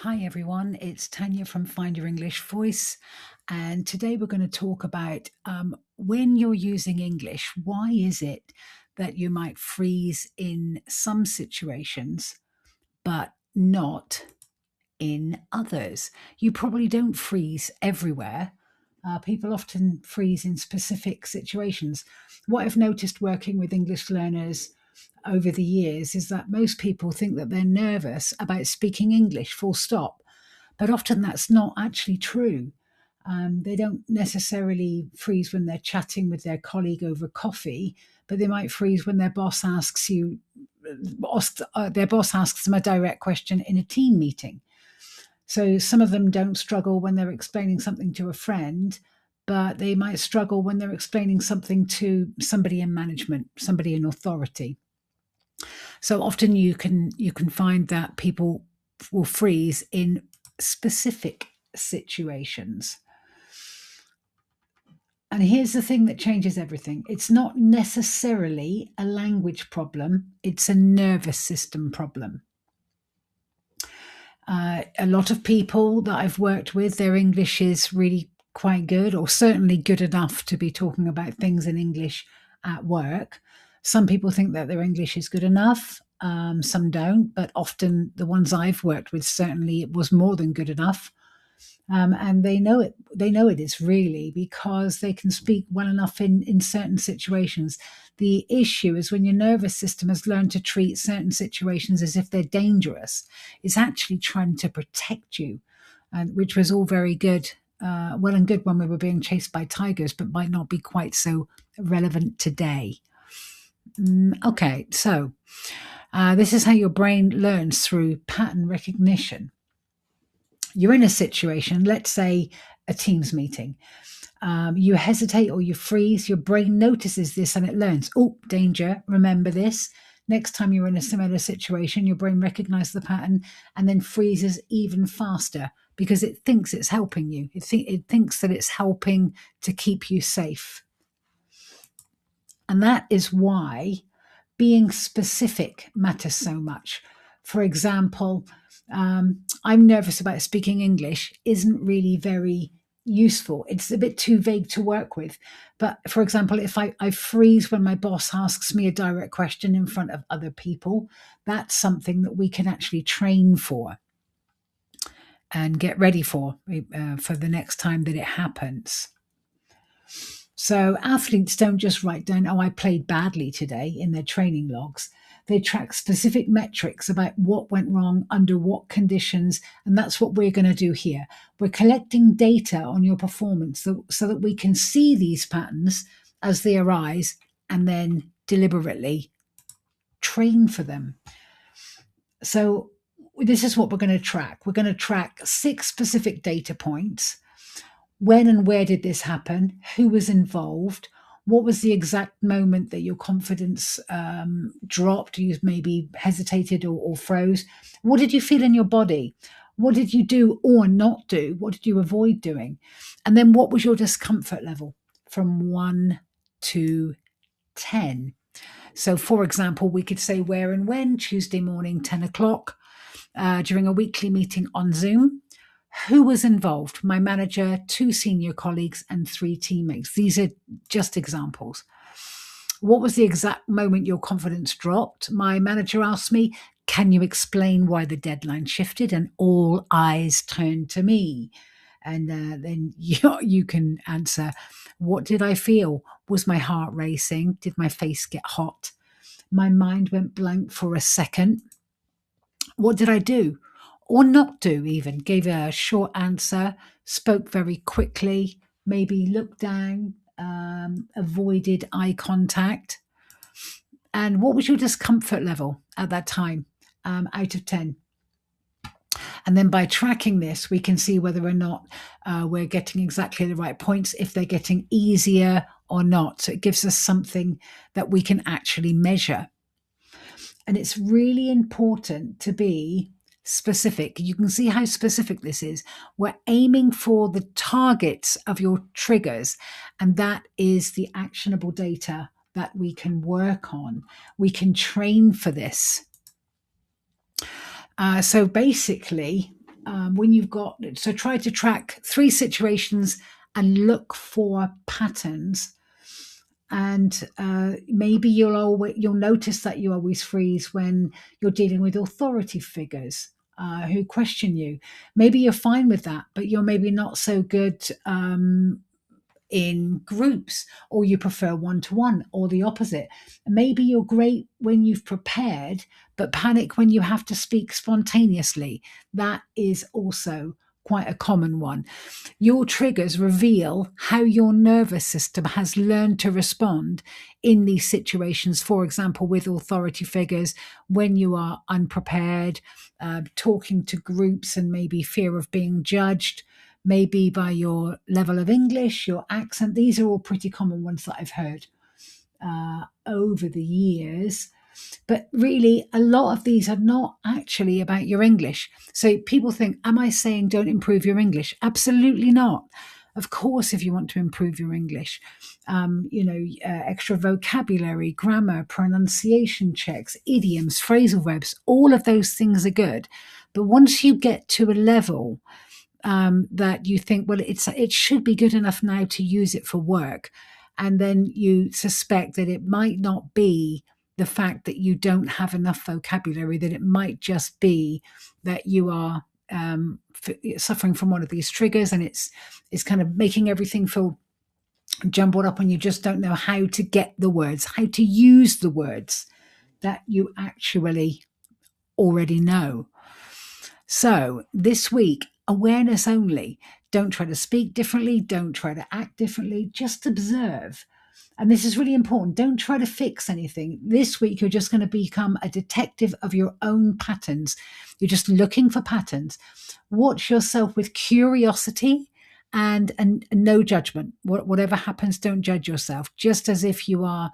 Hi everyone, it's Tanya from Find Your English Voice, and today we're going to talk about when you're using English, why is it that you might freeze in some situations but not in others? You probably don't freeze everywhere. People often freeze in specific situations. What I've noticed working with English learners over the years is that most people think that they're nervous about speaking English, full stop. But often that's not actually true. They don't necessarily freeze when they're chatting with their colleague over coffee, but they might freeze when their boss asks them a direct question in a team meeting. So some of them don't struggle when they're explaining something to a friend, but they might struggle when they're explaining something to somebody in management, somebody in authority. So often you can find that people will freeze in specific situations. And here's the thing that changes everything. It's not necessarily a language problem, it's a nervous system problem. A lot of people that I've worked with, their English is really quite good, or certainly good enough to be talking about things in English at work. Some people think that their English is good enough. Some don't, but often the ones I've worked with, certainly it was more than good enough. And they know it. They know it is really because they can speak well enough in certain situations. The issue is when your nervous system has learned to treat certain situations as if they're dangerous, it's actually trying to protect you, and which was all very good, well and good when we were being chased by tigers, but might not be quite so relevant today. Okay, so this is how your brain learns through pattern recognition. You're in a situation, let's say a Teams meeting. You hesitate or you freeze, your brain notices this and it learns, oh, danger, remember this. Next time you're in a similar situation, your brain recognizes the pattern and then freezes even faster because it thinks it's helping you. It thinks that it's helping to keep you safe. And that is why being specific matters so much. For example, I'm nervous about speaking English isn't really very useful. It's a bit too vague to work with. But for example, if I freeze when my boss asks me a direct question in front of other people, that's something that we can actually train for and get ready for the next time that it happens. So athletes don't just write down, oh, I played badly today in their training logs. They track specific metrics about what went wrong under what conditions. And that's what we're going to do here. We're collecting data on your performance so that we can see these patterns as they arise and then deliberately train for them. So this is what we're going to track. We're going to track 6 specific data points. When and where did this happen? Who was involved? What was the exact moment that your confidence dropped? You maybe hesitated or froze. What did you feel in your body? What did you do or not do? What did you avoid doing? And then what was your discomfort level from 1 to 10? So, for example, we could say where and when, Tuesday morning, 10 o'clock, during a weekly meeting on Zoom. Who was involved? My manager, 2 senior colleagues, and 3 teammates. These are just examples. What was the exact moment your confidence dropped? My manager asked me, can you explain why the deadline shifted? And all eyes turned to me. And then you can answer, what did I feel? Was my heart racing? Did my face get hot? My mind went blank for a second. What did I do? Or not do, even? Gave a short answer, spoke very quickly, maybe looked down, avoided eye contact. And what was your discomfort level at that time out of 10? And then by tracking this, we can see whether or not we're getting exactly the right points, if they're getting easier or not. So it gives us something that we can actually measure. And it's really important to be specific. You can see how specific this is. We're aiming for the targets of your triggers, and that is the actionable data that we can work on. We can train for this. So basically, when you've got, so try to track 3 situations and look for patterns. And maybe you'll notice that you always freeze when you're dealing with authority figures who question you. Maybe you're fine with that, but you're maybe not so good in groups, or you prefer one-to-one, or the opposite. Maybe you're great when you've prepared, but panic when you have to speak spontaneously. That is also quite a common one. Your triggers reveal how your nervous system has learned to respond in these situations. For example, with authority figures, when you are unprepared, talking to groups and maybe fear of being judged, maybe by your level of English, your accent. These are all pretty common ones that I've heard over the years. But really, a lot of these are not actually about your English. So people think, am I saying don't improve your English? Absolutely not. Of course, if you want to improve your English, extra vocabulary, grammar, pronunciation checks, idioms, phrasal verbs, all of those things are good. But once you get to a level that you think, well, it should be good enough now to use it for work, and then you suspect that it might not be the fact that you don't have enough vocabulary, that it might just be that you are suffering from one of these triggers, and it's kind of making everything feel jumbled up, and you just don't know how to get the words, how to use the words that you actually already know. So this week, awareness only. Don't try to speak differently. Don't try to act differently. Just observe. And this is really important. Don't try to fix anything. This week, you're just going to become a detective of your own patterns. You're just looking for patterns. Watch yourself with curiosity and no judgment. Whatever happens, don't judge yourself. Just as if you are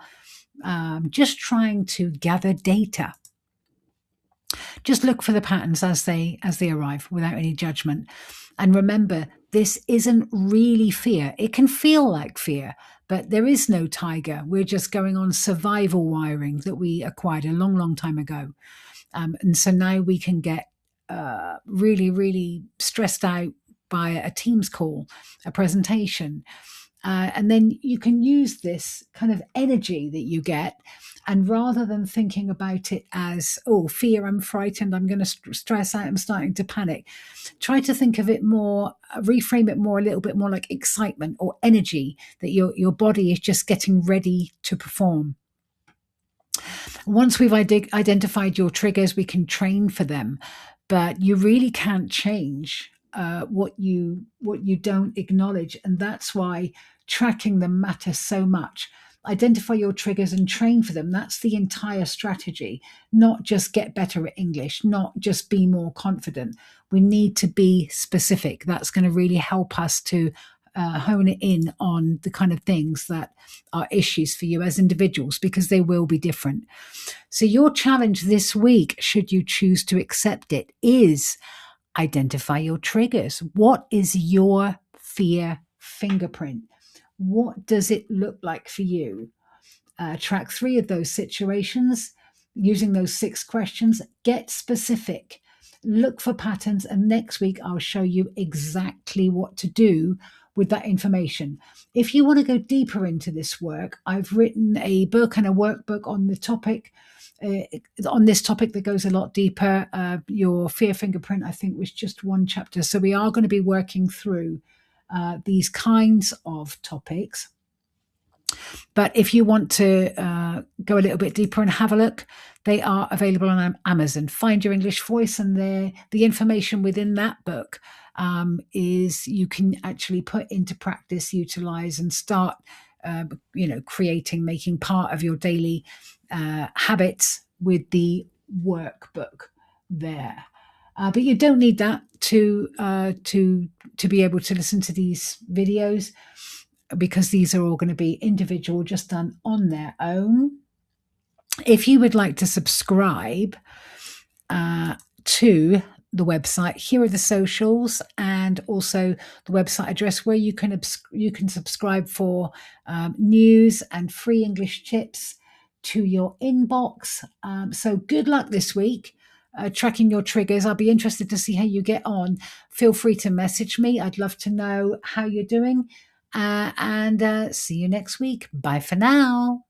just trying to gather data. Just look for the patterns as they arrive without any judgment. And remember, this isn't really fear. It can feel like fear, but there is no tiger. We're just going on survival wiring that we acquired a long, long time ago. And so now we can get really, really stressed out by a Teams call, a presentation. And then you can use this kind of energy that you get, and rather than thinking about it as, oh, fear, I'm frightened, I'm going to stress out, I'm starting to panic, try to think of it more, reframe it more, a little bit more like excitement or energy, that your body is just getting ready to perform. Once we've identified your triggers, we can train for them, but you really can't change what you don't acknowledge, and that's why tracking them matters so much. Identify your triggers and train for them. That's the entire strategy, not just get better at English, not just be more confident. We need to be specific. That's going to really help us to hone it in on the kind of things that are issues for you as individuals, because they will be different. So your challenge this week, should you choose to accept it, is identify your triggers. What is your fear fingerprint? What does it look like for you? Track 3 of those situations using those 6 questions. Get specific. Look for patterns. And next week, I'll show you exactly what to do with that information. If you want to go deeper into this work, I've written a book and a workbook on the topic. On this topic that goes a lot deeper. Your fear fingerprint, I think, was just 1 chapter. So we are going to be working through these kinds of topics. But if you want to go a little bit deeper and have a look, they are available on Amazon. Find Your English Voice, and the information within that book is you can actually put into practice, utilize, and start creating, making part of your daily habits with the workbook there. But you don't need that to be able to listen to these videos, because these are all going to be individual, just done on their own. If you would like to subscribe to the website, here are the socials and also the website address where you can subscribe for news and free English tips to your inbox. So good luck this week. tracking your triggers. I'll be interested to see how you get on. Feel free to message me. I'd love to know how you're doing. And see you next week. Bye for now.